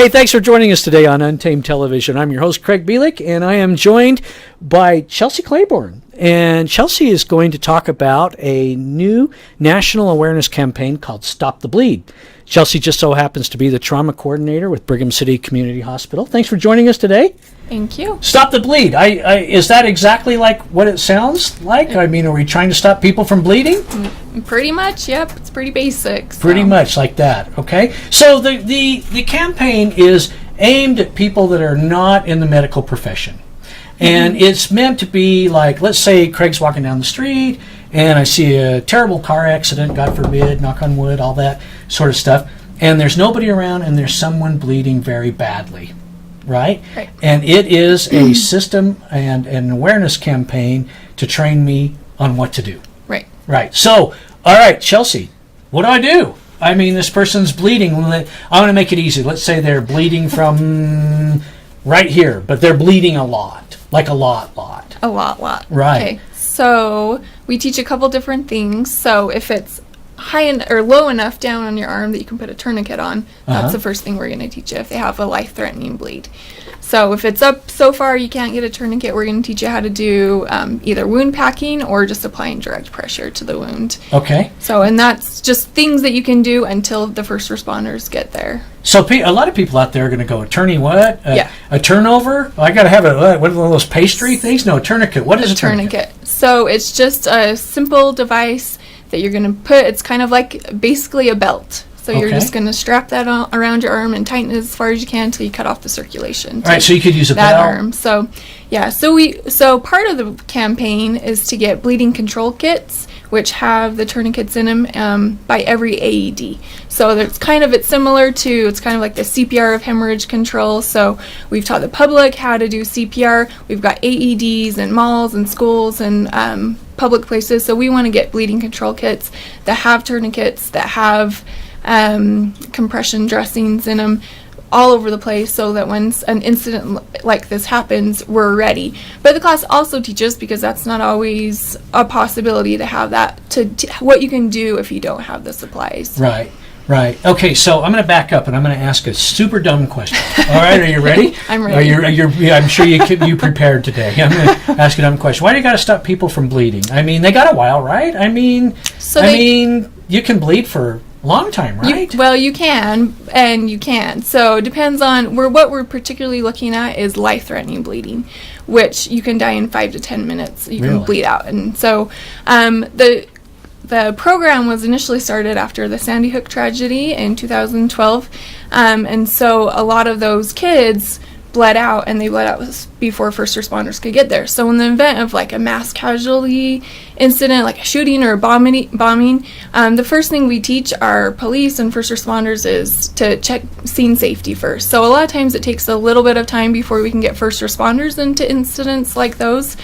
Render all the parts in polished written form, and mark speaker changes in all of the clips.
Speaker 1: Hey, thanks for joining us today on Untamed Television. I'm your host, Craig Bielik, and I am joined by Chelsea Claiborne. And Chelsea is going to talk about a new national awareness campaign called Stop the Bleed. Chelsea just so happens to be the trauma coordinator with Brigham City Community Hospital. Thanks for joining us today.
Speaker 2: Thank you.
Speaker 1: Stop the Bleed. Is that exactly like what it sounds like? I mean, are we trying to stop people from bleeding?
Speaker 2: Pretty much, yep. It's pretty basic. So.
Speaker 1: Pretty much like that, okay? So the campaign is aimed at people that are not in the medical profession. And it's meant to be like, let's say Craig's walking down the street and I see a terrible car accident, God forbid, knock on wood, all that sort of stuff. And there's nobody around and there's someone bleeding very badly, right? And it is a system and an awareness campaign to train me on what to do. Right. So, all right, Chelsea, what do I do? I mean, this person's bleeding. I want to make it easy. Let's say they're bleeding from right here, but they're bleeding a lot, like a lot.
Speaker 2: A lot.
Speaker 1: Right.
Speaker 2: Okay. So we teach a couple different things. So if it's high or low enough down on your arm that you can put a tourniquet on, that's the first thing we're going to teach you if they have a life-threatening bleed. So if it's up so far you can't get a tourniquet, we're going to teach you how to do either wound packing or just applying direct pressure to the wound.
Speaker 1: Okay.
Speaker 2: So, and that's just things that you can do until the first responders get there.
Speaker 1: So a lot of people out there are going to go, attorney what?
Speaker 2: Yeah.
Speaker 1: A turnover? I got to have one of those pastry things? No, a tourniquet. What is a tourniquet?
Speaker 2: So it's just a simple device that you're going to put. It's kind of like basically a belt. So you're just going to strap that around your arm and tighten it as far as you can until you cut off the circulation.
Speaker 1: All right, so you could use a
Speaker 2: that
Speaker 1: bell.
Speaker 2: Arm. So yeah, so part of the campaign is to get bleeding control kits, which have the tourniquets in them by every AED. So it's kind of like the CPR of hemorrhage control. So we've taught the public how to do CPR. We've got AEDs in malls and schools and public places. So we want to get bleeding control kits that have tourniquets, that have compression dressings in them all over the place, so that when an incident like this happens, we're ready. But the class also teaches, because that's not always a possibility to have that, to what you can do if you don't have the supplies.
Speaker 1: Right. Okay, so I'm going to back up and I'm going to ask a super dumb question. All right, are you ready?
Speaker 2: I'm ready.
Speaker 1: I'm sure you prepared today. I'm going to ask a dumb question. Why do you got to stop people from bleeding? I mean, they got a while, right? I mean, you can bleed for a long time, right?
Speaker 2: You can and you can't. So it depends on what we're particularly looking at is life-threatening bleeding, which you can die in 5 to 10 minutes. You can bleed out. And so the program was initially started after the Sandy Hook tragedy in 2012. And so a lot of those kids bled out, and they bled out before first responders could get there. So in the event of like a mass casualty incident, like a shooting or a bombing, the first thing we teach our police and first responders is to check scene safety first. So a lot of times it takes a little bit of time before we can get first responders into incidents like those.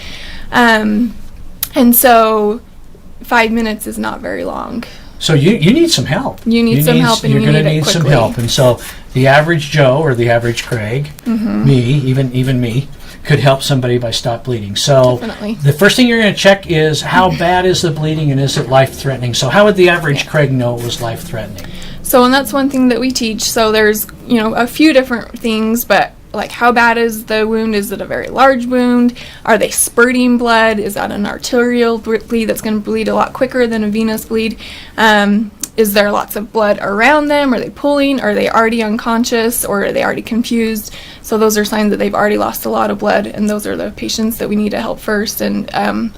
Speaker 2: And so 5 minutes is not very long.
Speaker 1: So you need some help.
Speaker 2: You need some help, and
Speaker 1: you're going to need
Speaker 2: quickly.
Speaker 1: some help. And so the average Joe or the average Craig, me, even me, could help somebody by stop bleeding. So
Speaker 2: definitely. The
Speaker 1: first thing you're going to check is how bad is the bleeding and is it life-threatening. So how would the average Craig know it was life-threatening?
Speaker 2: So, and that's one thing that we teach. So there's, a few different things, but like how bad is the wound? Is it a very large wound? Are they spurting blood? Is that an arterial bleed that's going to bleed a lot quicker than a venous bleed? Is there lots of blood around them? Are they pulling? Are they already unconscious, or are they already confused? So those are signs that they've already lost a lot of blood, and those are the patients that we need to help first and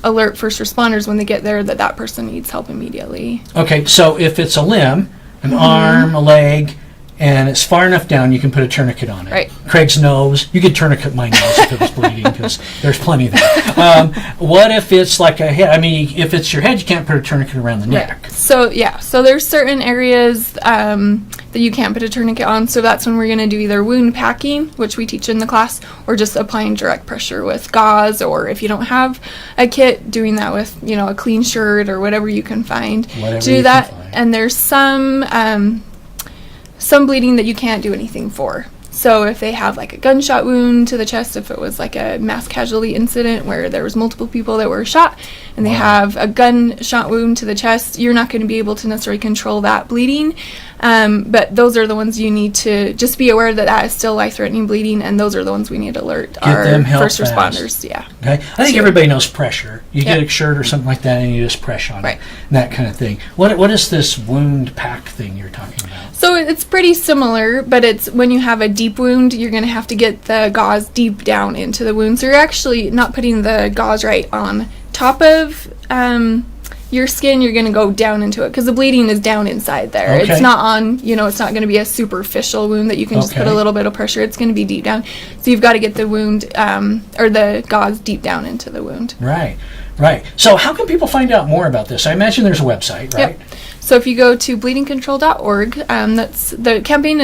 Speaker 2: alert first responders when they get there that person needs help immediately.
Speaker 1: Okay, so if it's a limb, an arm, a leg, and it's far enough down you can put a tourniquet on it.
Speaker 2: Right.
Speaker 1: Craig's nose, you could tourniquet my nose if it was bleeding, because there's plenty there. What if it's like a head? I mean, if it's your head, you can't put a tourniquet around the neck.
Speaker 2: Right. So there's certain areas that you can't put a tourniquet on, so that's when we're going to do either wound packing, which we teach in the class, or just applying direct pressure with gauze, or if you don't have a kit, doing that with, a clean shirt or whatever you can find. And there's some bleeding that you can't do anything for. So if they have like a gunshot wound to the chest, if it was like a mass casualty incident where there was multiple people that were shot and they have a gunshot wound to the chest, you're not going to be able to necessarily control that bleeding. But those are the ones you need to just be aware that is still life-threatening bleeding, and those are the ones we need to alert our first responders. Yeah.
Speaker 1: Okay. I think everybody knows pressure. You get a shirt or something like that, and you just press on it, and that kind of thing. What is this wound pack thing you're talking about?
Speaker 2: So it's pretty similar, but it's when you have a deep wound, you're going to have to get the gauze deep down into the wound. So you're actually not putting the gauze right on top of your skin. You're going to go down into it because the bleeding is down inside there.
Speaker 1: Okay.
Speaker 2: It's not on, it's not going to be a superficial wound that you can just put a little bit of pressure. It's going to be deep down. So you've got to get the wound or the gauze deep down into the wound. Right.
Speaker 1: So how can people find out more about this? I imagine there's a website, right?
Speaker 2: Yep. So if you go to bleedingcontrol.org, that's the campaign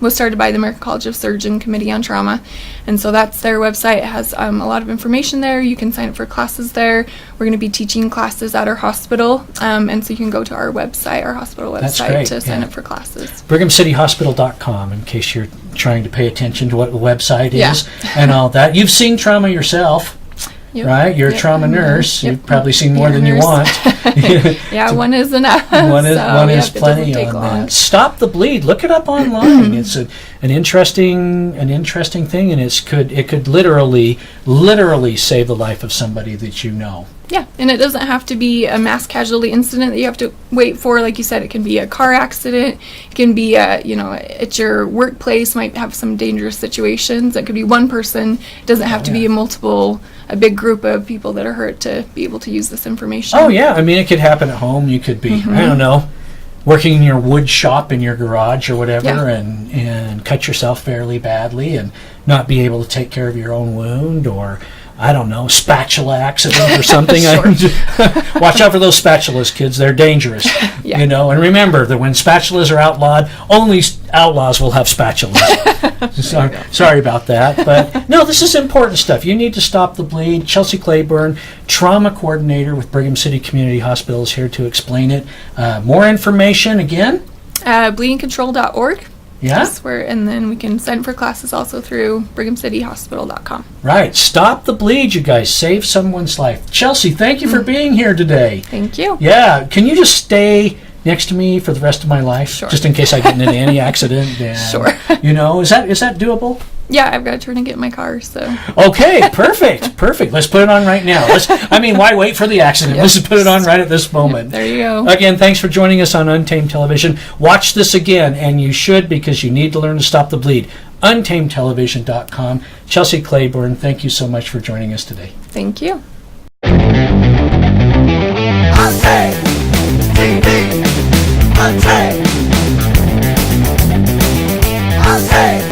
Speaker 2: was started by the American College of Surgeon Committee on Trauma, and so that's their website. It has a lot of information there. You can sign up for classes there. We're going to be teaching classes at our hospital, and so you can go to our website, our hospital website, to sign up for classes.
Speaker 1: BrighamCityHospital.com, in case you're trying to pay attention to what the website is and all that. You've seen trauma yourself. Yep. Right? You're a trauma nurse. You've probably seen more than you want.
Speaker 2: Yeah, one is enough.
Speaker 1: One is plenty on that. Stop the bleed. Look it up online. It's an interesting thing, and it could literally save the life of somebody that you know.
Speaker 2: Yeah, and it doesn't have to be a mass casualty incident that you have to wait for. Like you said, it can be a car accident. It can be, at your workplace, might have some dangerous situations. It could be one person. It doesn't have to be a big group of people that are hurt to be able to use this information.
Speaker 1: Oh, yeah. I mean, it could happen at home. You could be, I don't know, working in your wood shop in your garage or whatever and cut yourself fairly badly and not be able to take care of your own wound, or I don't know, spatula accident or something. Watch out for those spatulas, kids. They're dangerous. And remember that when spatulas are outlawed, only outlaws will have spatulas. Sorry about that. But no, this is important stuff. You need to stop the bleed. Chelsea Claiborne, trauma coordinator with Brigham City Community Hospital, is here to explain it. More information again?
Speaker 2: bleedingcontrol.org.
Speaker 1: Yeah.
Speaker 2: And then we can sign up for classes also through brighamcityhospital.com.
Speaker 1: Right. Stop the bleed, you guys. Save someone's life. Chelsea, thank you for being here today.
Speaker 2: Thank you.
Speaker 1: Yeah. Can you just stay next to me for the rest of my life?
Speaker 2: Sure.
Speaker 1: Just in case I get into any accident. And,
Speaker 2: sure.
Speaker 1: Is that doable?
Speaker 2: Yeah, I've got to turn and get in my car, so.
Speaker 1: Okay, perfect. Let's put it on right now. Why wait for the accident? Let's just put it on right at this moment.
Speaker 2: There you go.
Speaker 1: Again, thanks for joining us on Untamed Television. Watch this again, and you should, because you need to learn to stop the bleed. UntamedTelevision.com. Chelsea Claiborne, thank you so much for joining us today.
Speaker 2: Thank you.
Speaker 3: Untamed TV. Untamed. Untamed.